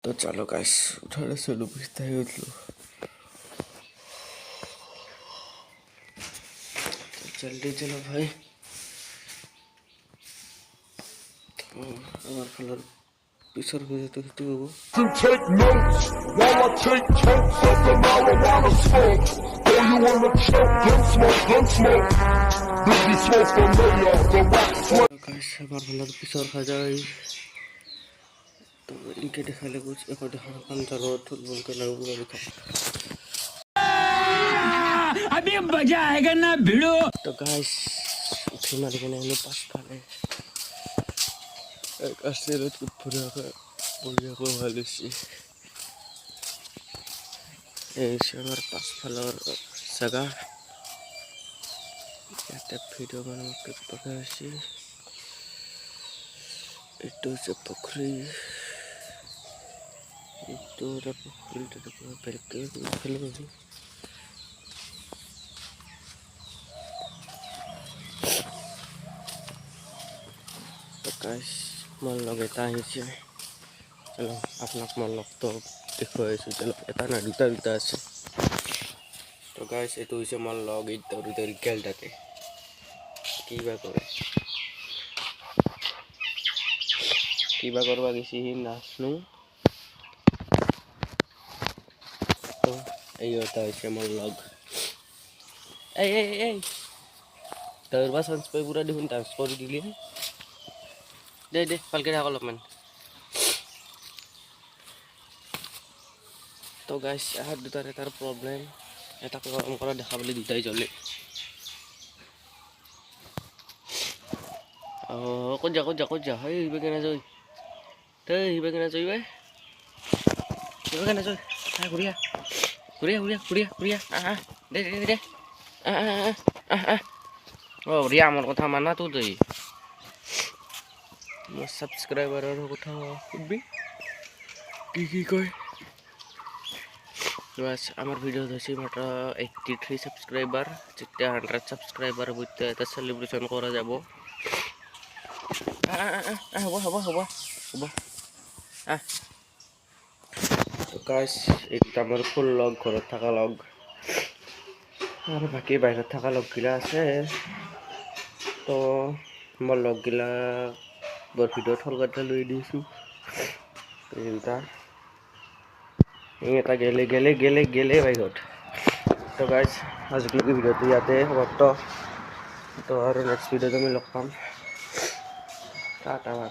तो चलो गाइस थोड़ा सा डूबता है तो जल्दी चलो भाई আমার খেলার পিছর হয়ে যেতে হতে হবো To take notes while I take totes of the marijuana smoke. Oh, you wanna choke? Gun smoke. Biggie smoke the mayor, the rock smoke. Guys আমার খেলার পিছর খা যায় तो इनके दिखाले कुछ एक दिखा काम जरूरत बोल के लगूंगा दिखा अभी मजा आएगा ना भिड़ो। तो गाइस उठे मार के नहीं पास फाले एक अस्सी कुछ पूरा का बोलिया को वाले सी ऐसे हमारे पास फलोर सगा याते वीडियो बना के पकड़ सी इतो से पोखरी इतो रा पोखरी तो पेरके खेलो जी तो गाइस मन लगता है इसे चलो अपना मन लग तो देखो ऐसे चलो এটা না দুটা আছে তো গাইস এটো হইছে মন লগ ইটো দুটা রিকেলটাতে কিবা করবা গেছি নাচনু তো এই ওটা হইছে মন লগ এই তোর বাস সঞ্চয় পুরা দেখুন ডান্স করে দিলি দে পালকে রাখ অলপমান तो गाइस यार दुटारे तार प्रॉब्लम এটা গরম করা দেখাবলে দুটাই চলে কত যা হেই হিবে কেনা যাই তেই হিবে কেনা যাই ভাই হিবে কেনা যাই আ ঘুরিয়া দে ও রিয়া আমার কথা মানা তুই দই মো সাবস্ক্রাইবারের কথা শুনবি কি কই बस আমার ভিডিও হচ্ছে মাত্র 83 সাবস্ক্রাইবার যেটা 100 সাবস্ক্রাইবার হইতে এটা সেলিব্রেশন করা যাব হবো তো গাইস এটা আমার ফুল লগ ঘরে থাকা লগ আর বাকি বাইরে থাকা লগ গিলা আছে তো আমার লগ গিলা বড় ভিডিও থলগাটা লই দিছো এইটা এটা গেলে ভাই গড তো গাইস আজকের ভিডিওটি ইয়াতে সমাপ্ত তো আর নেক্সট ভিডিওতে আমি লগ পাম টাটা বাই